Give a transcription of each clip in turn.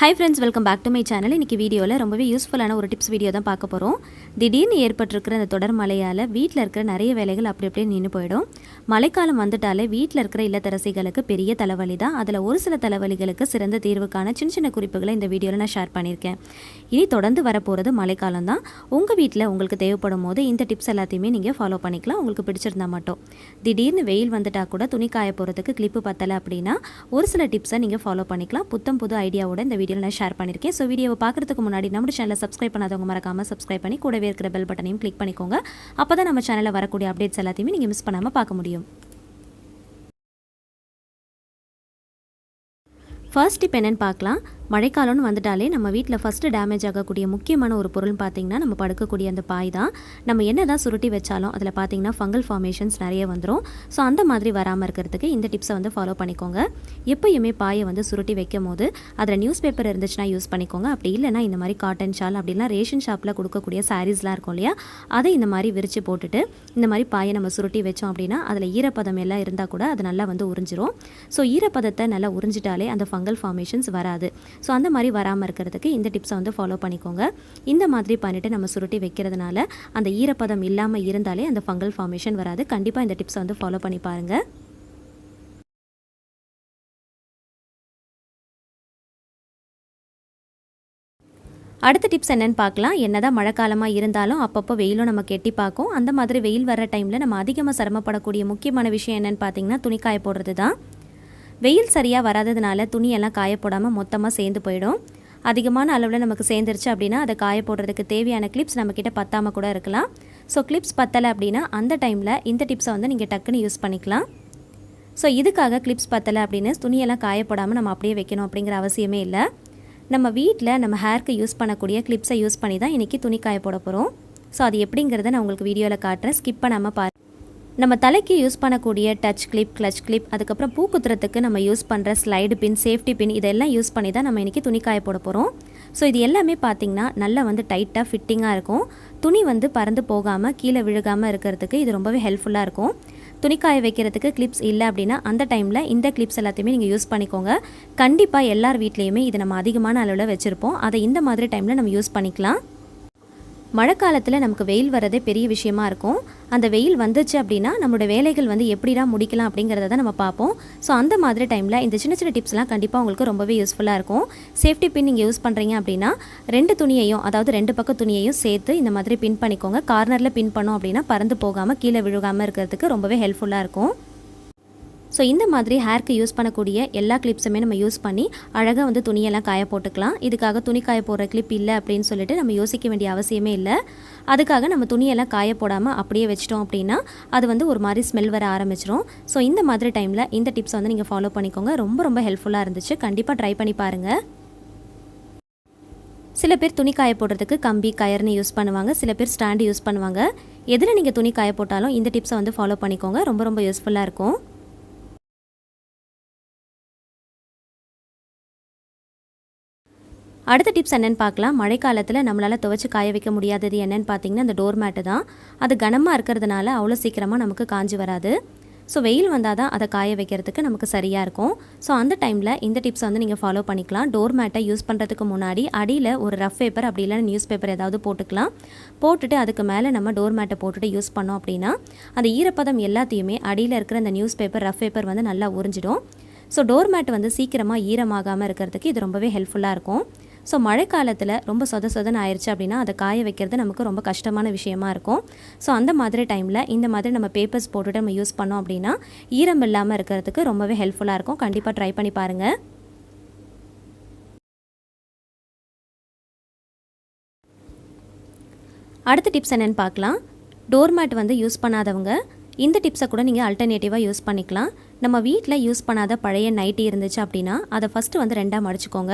Hi friends, welcome back to my channel. இன்னைக்கு வீடியோல ரொம்பவே யூஸ்ஃபுல்லான ஒரு டிப்ஸ் வீடியோ தான் பார்க்க போறோம். திடீர்னு ஏற்பட்டிருக்கிற அந்த தொடர் மழையால வீட்ல இருக்கிற நிறைய வேலைகள் அப்படியே நின்னு போய்டும். மழைக்காலம் வந்துட்டாலே வீட்ல இருக்கிற இல்லத்தரசிகளுக்கு பெரிய தலைவலி தான். அதுல ஒரு சில தலைவலிகளுக்கு சிறந்த தீர்வுக்கான சின்ன குறிப்புகளை இந்த வீடியோல நான் ஷேர் பண்ணியிருக்கேன். இனி தொடர்ந்து வர போறது மழைக்காலம் தான். உங்க வீட்ல உங்களுக்கு தேவைப்படும் போது இந்த டிப்ஸ் எல்லாத்தையுமே நீங்க ஃபாலோ பண்ணிக்கலாம். உங்களுக்கு பிடிச்சிருந்தா மட்டும். திடீர்னு வெயில் வந்துட்டா கூட துணி காய போறதுக்கு கிளிப் பத்தல அப்படினா ஒரு சில டிப்ஸை நீங்க ஃபாலோ பண்ணிக்கலாம். புத்தம் புது ஐடியாவோட இந்த வீடியோல நான் ஷேர் பண்ணியிருக்கேன். ஸோ வீடியோவை பார்க்குறதுக்கு முன்னாடி நம்ம சேனலை சப்ஸ்கிரைப் பண்ணாதவங்க மறக்காமல் சப்ஸ்கிரைப் பண்ணி கூடவே இருக்கிற பெல் பட்டனையும் கிளிக் பண்ணிக்கோங்க. அப்போ தான் நம்ம சேனலில் வரக்கூடிய அப்டேட்ஸ் எல்லாத்தையுமே நீங்கள் மிஸ் பண்ணாமல் பார்க்க முடியும். ஃபர்ஸ்ட் டிப் என்னென்னு பார்க்கலாம். மழைக்காலம்னு வந்துட்டாலே நம்ம வீட்டில் ஃபஸ்ட்டு டேமேஜ் ஆகக்கூடிய முக்கியமான ஒரு பொருள் பார்த்திங்கன்னா நம்ம படுக்கக்கூடிய அந்த பாய் தான். நம்ம என்ன தான் சுருட்டி வச்சாலும் அதில் பார்த்திங்கன்னா ஃபங்கல் ஃபார்மேஷன்ஸ் நிறைய வந்துடும். ஸோ அந்த மாதிரி வராமல் இருக்கிறதுக்கு இந்த டிப்ஸை வந்து ஃபாலோ பண்ணிக்கோங்க. எப்போயுமே பாயை வந்து சுருட்டி வைக்கும் போது அதில் நியூஸ் பேப்பர் இருந்துச்சுன்னா யூஸ் பண்ணிக்கோங்க. அப்படி இல்லைனா இந்த மாதிரி காட்டன் ஷால் அப்படின்னா ரேஷன் ஷாப்பில் கொடுக்கக்கூடிய சாரீஸ்லாம் இருக்கும் இல்லையா, அதை இந்த மாதிரி விரித்து போட்டுட்டு இந்த மாதிரி பாயை நம்ம சுருட்டி வச்சோம் அப்படின்னா அதில் ஈரப்பதம் எல்லாம் இருந்தால் கூட அது நல்லா வந்து உறிஞ்சிரும். ஸோ ஈரப்பதத்தை நல்லா உறிஞ்சிட்டாலே அந்த ஃபங்கல் ஃபார்மேஷன்ஸ் வராது. ஸோ அந்த மாதிரி வராமல் இருக்கிறதுக்கு இந்த டிப்ஸை வந்து ஃபாலோ பண்ணிக்கோங்க. இந்த மாதிரி பண்ணிவிட்டு நம்ம சுருட்டி வைக்கிறதுனால அந்த ஈரப்பதம் இல்லாமல் இருந்தாலே அந்த ஃபங்கல் ஃபார்மேஷன் வராது. கண்டிப்பாக இந்த டிப்ஸை வந்து ஃபாலோ பண்ணி பாருங்கள். அடுத்த டிப்ஸ் என்னென்னு பார்க்கலாம். என்னதான் மழைக்காலமாக இருந்தாலும் அப்பப்போ வெயிலும் நம்ம கெட்டி பார்க்கும். அந்த மாதிரி வெயில் வர டைமில் நம்ம அதிகமாக சிரமப்படக்கூடிய முக்கியமான விஷயம் என்னென்னு பார்த்தீங்கன்னா துணி காய போடுறது தான். வெயில் சரியாக வராததுனால துணியெல்லாம் காய போடாமல் மொத்தமாக சேர்ந்து போயிடும். அதிகமான அளவில் நமக்கு சேர்ந்துருச்சு அப்படின்னா அதை காய போடுறதுக்கு தேவையான கிளிப்ஸ் நம்மக்கிட்ட பத்தாமல் கூட இருக்கலாம். ஸோ கிளிப்ஸ் பத்தலை அப்படின்னா அந்த டைமில் இந்த டிப்ஸை வந்து நீங்கள் டக்குன்னு யூஸ் பண்ணிக்கலாம். ஸோ இதுக்காக கிளிப்ஸ் பத்தலை அப்படின்னு துணியெல்லாம் காய போடாமல் நம்ம அப்படியே வைக்கணும் அப்படிங்கிற அவசியமே இல்லை. நம்ம வீட்டில் நம்ம ஹேருக்கு யூஸ் பண்ணக்கூடிய கிளிப்ஸை யூஸ் பண்ணி தான் இன்றைக்கி துணி காய போட போகிறோம். ஸோ அது எப்படிங்கிறத நான் உங்களுக்கு வீடியோவில் காட்டுறேன். ஸ்கிப் பண்ணாமல் பாருங்கள். நம்ம தலைக்கு யூஸ் பண்ணக்கூடிய டச் கிளிப், கிளச் கிளிப், அதுக்கப்புறம் பூ குத்துறதுக்கு நம்ம யூஸ் பண்ணுற ஸ்லைடு பின், சேஃப்டி பின் இதெல்லாம் யூஸ் பண்ணி தான் நம்ம இன்றைக்கி துணி காய போட போகிறோம். ஸோ இது எல்லாமே பார்த்திங்கன்னா நல்லா வந்து டைட்டாக ஃபிட்டிங்காக இருக்கும். துணி வந்து பறந்து போகாமல் கீழே விழுகாமல் இருக்கிறதுக்கு இது ரொம்பவே ஹெல்ப்ஃபுல்லாக இருக்கும். துணி காய வைக்கிறதுக்கு கிளிப்ஸ் இல்லை அப்படின்னா அந்த டைமில் இந்த கிளிப்ஸ் எல்லாத்தையுமே நீங்கள் யூஸ் பண்ணிக்கோங்க. கண்டிப்பாக எல்லார் வீட்லேயுமே இது நம்ம அதிகமான அளவில் வச்சுருப்போம். அதை இந்த மாதிரி டைமில் நம்ம யூஸ் பண்ணிக்கலாம். மழை காலத்தில் நமக்கு வெயில் வரதே பெரிய விஷயமா இருக்கும். அந்த வெயில் வந்துச்சு அப்படின்னா நம்மளோட வேலைகள் வந்து எப்படிலாம் முடிக்கலாம் அப்படிங்கிறத தான் நம்ம பார்ப்போம். ஸோ அந்த மாதிரி டைமில் இந்த சின்ன சின்ன டிப்ஸ்லாம் கண்டிப்பாக உங்களுக்கு ரொம்பவே யூஸ்ஃபுல்லாக இருக்கும். சேஃப்டி பின் நீங்கள் யூஸ் பண்ணுறீங்க அப்படின்னா 2 துணியையும், அதாவது 2 பக்கம் துணியையும் சேர்த்து இந்த மாதிரி பின் பண்ணிக்கோங்க. கார்னரில் பின் பண்ணோம் அப்படின்னா பறந்து போகாமல் கீழே விழுகாமல் இருக்கிறதுக்கு ரொம்பவே ஹெல்ப்ஃபுல்லாக இருக்கும். ஸோ இந்த மாதிரி ஹேருக்கு யூஸ் பண்ணக்கூடிய எல்லா கிளிப்ஸுமே நம்ம யூஸ் பண்ணி அழகாக வந்து துணியெல்லாம் காய போட்டுக்கலாம். இதுக்காக துணி காய போடுற கிளிப் இல்லை அப்படின்னு சொல்லிட்டு நம்ம யோசிக்க வேண்டிய அவசியமே இல்லை. அதுக்காக நம்ம துணியெல்லாம் காய போடாமல் அப்படியே வச்சிட்டோம் அப்படின்னா அது வந்து ஒரு மாதிரி ஸ்மெல் வர ஆரம்பிச்சிடும். ஸோ இந்த மாதிரி டைமில் இந்த டிப்ஸ் வந்து நீங்கள் ஃபாலோ பண்ணிக்கோங்க. ரொம்ப ஹெல்ப்ஃபுல்லாக இருந்துச்சு. கண்டிப்பாக ட்ரை பண்ணி பாருங்கள். சில பேர் துணி காய போடுறதுக்கு கம்பி, கயர்னு யூஸ் பண்ணுவாங்க. சில பேர் ஸ்டாண்டு யூஸ் பண்ணுவாங்க. எதில் நீங்கள் துணி காய போட்டாலும் இந்த டிப்ஸை வந்து ஃபாலோ பண்ணிக்கோங்க. ரொம்ப யூஸ்ஃபுல்லாக இருக்கும். அடுத்த டிப்ஸ் என்னென்னு பார்க்கலாம். மழைக்காலத்தில் நம்மளால் துவைச்சி காய வைக்க முடியாதது என்னென்னு பார்த்தீங்கன்னா இந்த டோர் மேட்டு தான். அது கனமாக இருக்கிறதுனால அவ்வளோ சீக்கிரமாக நமக்கு காஞ்சி வராது. ஸோ வெயில் வந்தால் தான் அதை காய வைக்கிறதுக்கு நமக்கு சரியாக இருக்கும். ஸோ அந்த டைமில் இந்த டிப்ஸை வந்து நீங்கள் ஃபாலோ பண்ணிக்கலாம். டோர் மேட்டை யூஸ் பண்ணுறதுக்கு முன்னாடி அடியில் ஒரு ரஃப் பேப்பர் அப்படி இல்லைன்னா நியூஸ் பேப்பர் ஏதாவது போட்டுக்கலாம். போட்டுட்டு அதுக்கு மேலே நம்ம டோர் மேட்டை போட்டுட்டு யூஸ் பண்ணோம் அப்படின்னா அந்த ஈரப்பதம் எல்லாத்தையுமே அடியில் இருக்கிற அந்த நியூஸ் பேப்பர், ரஃப் பேப்பர் வந்து நல்லா உறிஞ்சிடும். ஸோ டோர் மேட் வந்து சீக்கிரமாக ஈரமாகாமல் இருக்கிறதுக்கு இது ரொம்பவே ஹெல்ப்ஃபுல்லாக இருக்கும். ஸோ மழை காலத்தில் ரொம்ப சொதன்னு ஆயிடுச்சு அப்படின்னா அதை காய வைக்கிறது நமக்கு ரொம்ப கஷ்டமான விஷயமா இருக்கும். ஸோ அந்த மாதிரி டைமில் இந்த மாதிரி நம்ம பேப்பர்ஸ் போட்டுட்டு நம்ம யூஸ் பண்ணோம் அப்படின்னா ஈரம் இல்லாமல் இருக்கிறதுக்கு ரொம்பவே ஹெல்ப்ஃபுல்லாக இருக்கும். கண்டிப்பாக ட்ரை பண்ணி பாருங்கள். அடுத்த டிப்ஸ் என்னென்னு பார்க்கலாம். டோர் மேட் வந்து யூஸ் பண்ணாதவங்க இந்த டிப்ஸை கூட நீங்கள் அல்டர்னேட்டிவாக யூஸ் பண்ணிக்கலாம். நம்ம வீட்டில் யூஸ் பண்ணாத பழைய நைட்டி இருந்துச்சு அப்படின்னா அதை ஃபஸ்ட்டு வந்து 2ஆக மடிச்சுக்கோங்க.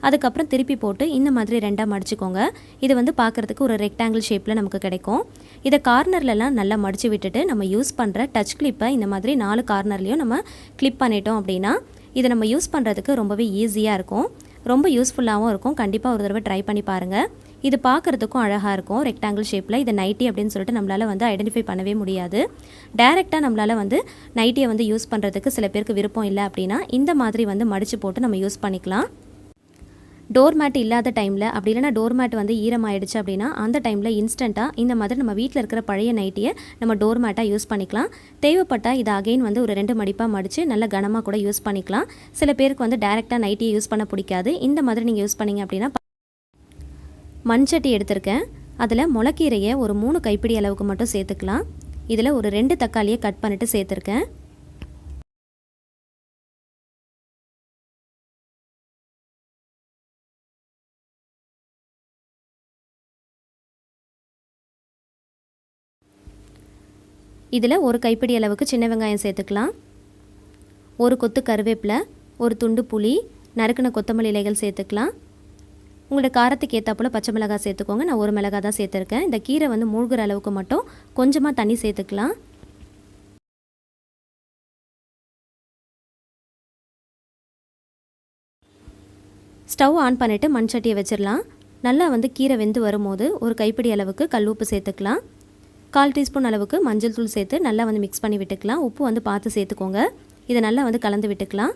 அதுக்கப்புறம் திருப்பி போட்டு இந்த மாதிரி 2ஆக மடிச்சுக்கோங்க. இது வந்து பார்க்குறதுக்கு ஒரு ரெக்டாங்கிள் ஷேப்பில் நமக்கு கிடைக்கும். இதை கார்னர்லலாம் நல்லா மடித்து விட்டுட்டு நம்ம யூஸ் பண்ணுற டச் கிளிப்பை இந்த மாதிரி 4 கார்னர்லேயும் நம்ம கிளிப் பண்ணிட்டோம் அப்படின்னா இதை நம்ம யூஸ் பண்ணுறதுக்கு ரொம்பவே ஈஸியாக இருக்கும். ரொம்ப யூஸ்ஃபுல்லாகவும் இருக்கும். கண்டிப்பாக ஒரு தடவை ட்ரை பண்ணி பாருங்கள். இது பார்க்குறதுக்கும் அழகாக இருக்கும். ரெக்டாங்கிள் ஷேப்பில் இது நைட்டி அப்படின்னு சொல்லிட்டு நம்மளால் வந்து ஐடென்டிஃபை பண்ணவே முடியாது. டைரெக்டாக நம்மளால் வந்து நைட்டியை வந்து யூஸ் பண்ணுறதுக்கு சில பேருக்கு விருப்பம் இல்லை அப்படின்னா இந்த மாதிரி வந்து மடித்து போட்டு நம்ம யூஸ் பண்ணிக்கலாம். டோர் மேட் இல்லாத டைமில் அப்படி இல்லைனா டோர் மேட் வந்து ஈரமாயிடுச்சு அப்படின்னா அந்த டைமில் இன்ஸ்டண்ட்டாக இந்த மாதிரி நம்ம வீட்டில் இருக்கிற பழைய நைட்டியை நம்ம டோர் மேட்டாக யூஸ் பண்ணிக்கலாம். தேவைப்பட்டால் இதை அகைன் வந்து ஒரு 2 மடிப்பாக மடித்து நல்ல கனமாக கூட யூஸ் பண்ணிக்கலாம். சில பேருக்கு வந்து டைரெக்டாக நைட்டியை யூஸ் பண்ண பிடிக்காது. இந்த மாதிரி நீங்கள் யூஸ் பண்ணிங்க அப்படின்னா மண்சட்டி எடுத்திருக்கேன். அதில் முளைக்கீரையை ஒரு 3 கைப்பிடி அளவுக்கு மட்டும் சேர்த்துக்கலாம். இதில் ஒரு 2 தக்காளியை கட் பண்ணிவிட்டு சேர்த்துருக்கேன். இதில் ஒரு கைப்பிடி அளவுக்கு சின்ன வெங்காயம் சேர்த்துக்கலாம். ஒரு கொத்து கருவேப்பிலை, ஒரு துண்டு புளி, நறுக்கின கொத்தமல்லி இலைகள் சேர்த்துக்கலாம். உங்களோட காரத்துக்கு ஏற்றாப்புல பச்சை மிளகாய் சேர்த்துக்கோங்க. நான் ஒரு மிளகாய் தான் சேர்த்துருக்கேன். இந்த கீரை வந்து மூழ்கிற அளவுக்கு மட்டும் கொஞ்சமாக தண்ணி சேர்த்துக்கலாம். ஸ்டவ் ஆன் பண்ணிவிட்டு மண் சட்டியை வச்சிடலாம். நல்லா வந்து கீரை வெந்து வரும்போது ஒரு கைப்பிடி அளவுக்கு கல் உப்பு சேர்த்துக்கலாம். 1/4 டீஸ்பூன் அளவுக்கு மஞ்சள் தூள் சேர்த்து நல்லா வந்து மிக்ஸ் பண்ணி விட்டுக்கலாம். உப்பு வந்து பார்த்து சேர்த்துக்கோங்க. இதை நல்லா வந்து கலந்து விட்டுக்கலாம்.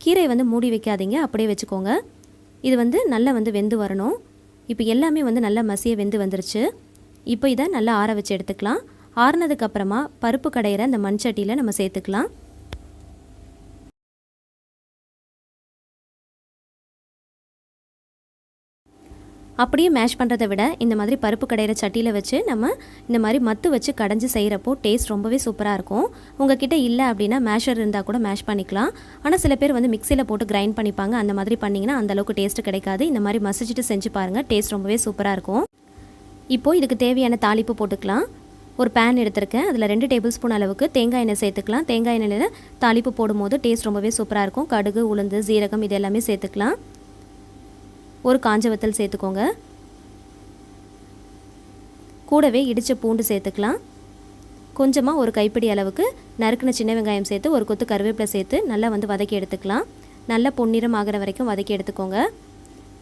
கீரையை வந்து மூடி வைக்காதீங்க, அப்படியே வச்சுக்கோங்க. இது வந்து நல்லா வந்து வெந்து வரணும். இப்போ எல்லாமே வந்து நல்லா மசிய வெந்து வந்துருச்சு. இப்போ இதை நல்லா ஆற வச்சு எடுத்துக்கலாம். ஆறுனதுக்கப்புறமா பருப்பு கடையிற இந்த மண் சட்டியில் நம்ம சேர்த்துக்கலாம். அப்படியே மேஷ் பண்ணுறதை விட இந்த மாதிரி பருப்பு கடையிற சட்டியில் வச்சு நம்ம இந்த மாதிரி மத்து வச்சு கடைஞ்சி செய்கிறப்போ டேஸ்ட் ரொம்பவே சூப்பராக இருக்கும். உங்ககிட்ட இல்லை அப்படின்னா மேஷர் இருந்தால் கூட மேஷ் பண்ணிக்கலாம். ஆனால் சில பேர் வந்து மிக்சியில் போட்டு கிரைண்ட் பண்ணிப்பாங்க. அந்த மாதிரி பண்ணிங்கன்னா அந்தளவுக்கு டேஸ்ட்டு கிடைக்காது. இந்த மாதிரி மசிச்சுட்டு செஞ்சு பாருங்கள், டேஸ்ட் ரொம்பவே சூப்பராக இருக்கும். இப்போது இதுக்கு தேவையான தாளிப்பு போட்டுக்கலாம். ஒரு பேன் எடுத்திருக்கேன். அதில் 2 டேபிள் ஸ்பூன் அளவுக்கு தேங்காய் எண்ணெய் சேர்த்துக்கலாம். தேங்காய் எண்ணெயில் தாளிப்பு போடும்போது டேஸ்ட் ரொம்பவே சூப்பராக இருக்கும். கடுகு, உளுந்து, சீரகம் இது எல்லாமே சேர்த்துக்கலாம். ஒரு காஞ்ச வத்தல் சேர்த்துக்கோங்க. கூடவே இடித்த பூண்டு சேர்த்துக்கலாம். கொஞ்சமாக ஒரு கைப்பிடி அளவுக்கு நறுக்கின சின்ன வெங்காயம் சேர்த்து ஒரு கொத்து கருவேப்பிலை சேர்த்து நல்லா வந்து வதக்கி எடுத்துக்கலாம். நல்லா பொன்னிறம் ஆகிற வரைக்கும் வதக்கி எடுத்துக்கோங்க.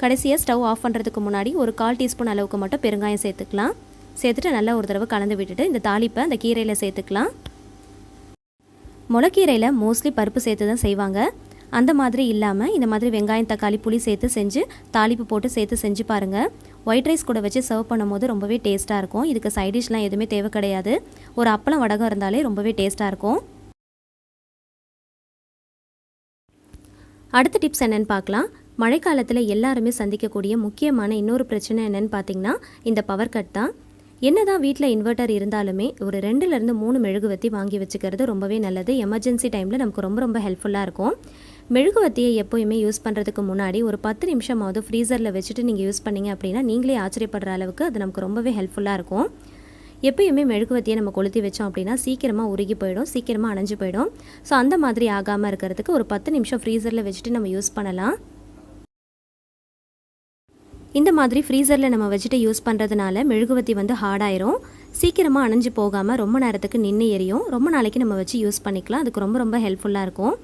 கடைசியாக ஸ்டவ் ஆஃப் பண்ணுறதுக்கு முன்னாடி ஒரு 1/4 டீஸ்பூன் அளவுக்கு மட்டும் பெருங்காயம் சேர்த்துக்கலாம். சேர்த்துட்டு நல்லா ஒரு தடவை கலந்து விட்டுட்டு இந்த தாளிப்பை அந்த கீரையில் சேர்த்துக்கலாம். முளைக்கீரையில் மோஸ்ட்லி பருப்பு சேர்த்து தான் செய்வாங்க. அந்த மாதிரி இல்லாமல் இந்த மாதிரி வெங்காயம், தக்காளி, புளி சேர்த்து செஞ்சு தாளிப்பு போட்டு சேர்த்து செஞ்சு பாருங்கள். ஒயிட் ரைஸ் கூட வச்சு சர்வ் பண்ணும்போது ரொம்பவே டேஸ்ட்டாக இருக்கும். இதுக்கு சைடிஷ்லாம் எதுவுமே தேவை கிடையாது. ஒரு அப்பளம் வடகம் இருந்தாலே ரொம்பவே டேஸ்ட்டாக இருக்கும். அடுத்த டிப்ஸ் என்னென்னு பார்க்கலாம். மழைக்காலத்தில் எல்லாருமே சந்திக்கக்கூடிய முக்கியமான இன்னொரு பிரச்சனை என்னென்னு பார்த்தீங்கன்னா இந்த பவர் கட் தான். என்னதான் வீட்டில் இன்வெர்ட்டர் இருந்தாலுமே ஒரு 2லேருந்து 3 மெழுகுவத்தி வாங்கி வச்சுக்கிறது ரொம்பவே நல்லது. எமர்ஜென்சி டைமில் நமக்கு ரொம்ப ரொம்ப ஹெல்ப்ஃபுல்லாக இருக்கும். மெழுகுவத்தியை எப்போயுமே யூஸ் பண்ணுறதுக்கு முன்னாடி ஒரு 10 நிமிஷமாவது ஃப்ரீசரில் வச்சுட்டு நீங்கள் யூஸ் பண்ணிங்க அப்படின்னா நீங்களே ஆச்சரியப்படுற அளவுக்கு அது நமக்கு ரொம்பவே ஹெல்ப்ஃபுல்லாக இருக்கும். எப்பயுமே மெழுகுவத்தியை நம்ம கொளுத்தி வச்சோம் அப்படின்னா சீக்கிரமாக உருகி போயிடும், சீக்கிரமாக அணைஞ்சு போயிடும். ஸோ அந்த மாதிரி ஆகாமல் இருக்கிறதுக்கு ஒரு 10 நிமிஷம் ஃப்ரீசரில் வச்சுட்டு நம்ம யூஸ் பண்ணலாம். இந்த மாதிரி ஃப்ரீசரில் நம்ம வச்சுட்டு யூஸ் பண்ணுறதுனால மெழுகுவத்தி வந்து ஹார்டாயிரும், சீக்கிரமாக அணைஞ்சு போகாமல் ரொம்ப நேரத்துக்கு நின்று எரியும். ரொம்ப நாளைக்கு நம்ம வச்சு யூஸ் பண்ணிக்கலாம். அதுக்கு ரொம்ப ரொம்ப ஹெல்ப்ஃபுல்லாக இருக்கும்.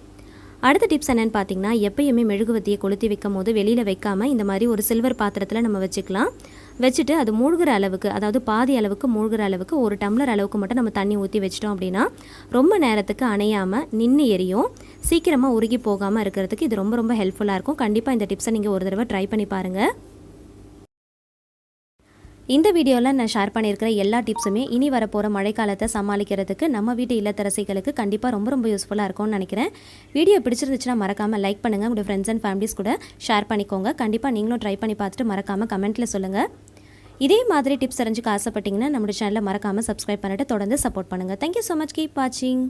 அடுத்த டிப்ஸ் என்னென்னு பார்த்தீங்கன்னா எப்பயுமே மெழுகுவத்தியை கொளுத்தி வைக்கும் போது வெளியில் வைக்காமல் இந்த மாதிரி ஒரு சில்வர் பாத்திரத்தில் நம்ம வச்சுக்கலாம். வச்சுட்டு அது மூழ்கிற அளவுக்கு, அதாவது பாதி அளவுக்கு மூழ்கிற அளவுக்கு 1 டம்ளர் அளவுக்கு மட்டும் நம்ம தண்ணி ஊற்றி வச்சிட்டோம் அப்படின்னா ரொம்ப நேரத்துக்கு அணையாமல் நின்று எரியும். சீக்கிரமாக உருகி போகாமல் இருக்கிறதுக்கு இது ரொம்ப ரொம்ப ஹெல்ப்ஃபுல்லாக இருக்கும். கண்டிப்பாக இந்த டிப்ஸை நீங்கள் ஒரு தடவை ட்ரை பண்ணி பாருங்கள். இந்த வீடியோவில் நான் ஷேர் பண்ணியிருக்கிற எல்லா டிப்ஸுமே இனி வரப்போகிற மழைக்காலத்தை சமாளிக்கிறதுக்கு நம்ம வீட்டு இல்லத்தரசிகளுக்கு கண்டிப்பாக ரொம்ப ரொம்ப யூஸ்ஃபுல்லாக இருக்கும்னு நினைக்கிறேன். வீடியோ பிடிச்சிருந்துச்சுன்னா மறக்காமல் லைக் பண்ணுங்கள். உங்கள் ஃப்ரெண்ட்ஸ் அண்ட் ஃபேமிலிஸ் கூட ஷேர் பண்ணிக்கோங்க. கண்டிப்பாக நீங்களும் ட்ரை பண்ணி பார்த்துட்டு மறக்காமல் கமெண்ட்டில் சொல்லுங்கள். இதே மாதிரி டிப்ஸ் தெரிஞ்சுக்க ஆசைப்பட்டீங்கன்னா நம்மளோட சேனலை மறக்காமல் சப்ஸ்கிரைப் பண்ணிட்டு தொடர்ந்து சப்போர்ட் பண்ணுங்கள். Thank you so much. கீப் வாட்சிங்.